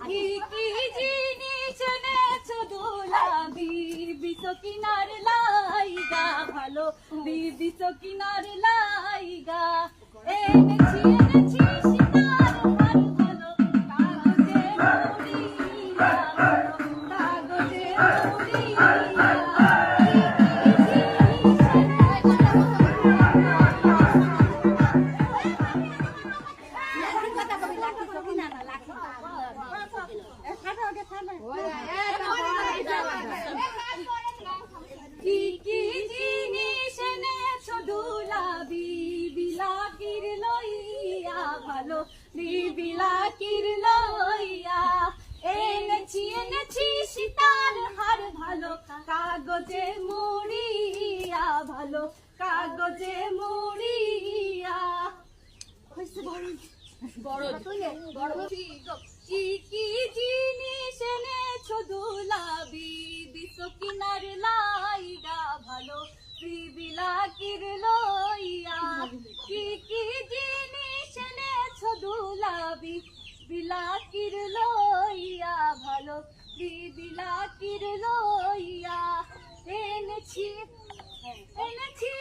কি কি জিনিস এনেছো দোলা বিবি সকিনার লাইগা ভালো বিবি সকিনার লাইগা এনেছি এনেছি সীতার হার ভালো কাগজে মুড়িয়া কাগজে মুড়িয়া কি কি জিনিস এনেছো দোলা বিবিলাকির লইয়া ভালো বিবিলাকির লইয়া এনেছি এনেছি সীতার হার ভালো কাগজে মুড়িয়া ভালো কাগজে মুড়িয়া বড় বড় কি কি জিনিস এনেছো দোলা বিবি সকিনার লাইগা ভালো বিবিলাকির লইয়া কি কি জিনিস এনেছো দোলা বিবিলাকির লইয়া ভালো বিবিলাকির লইয়া এনেছি এনেছি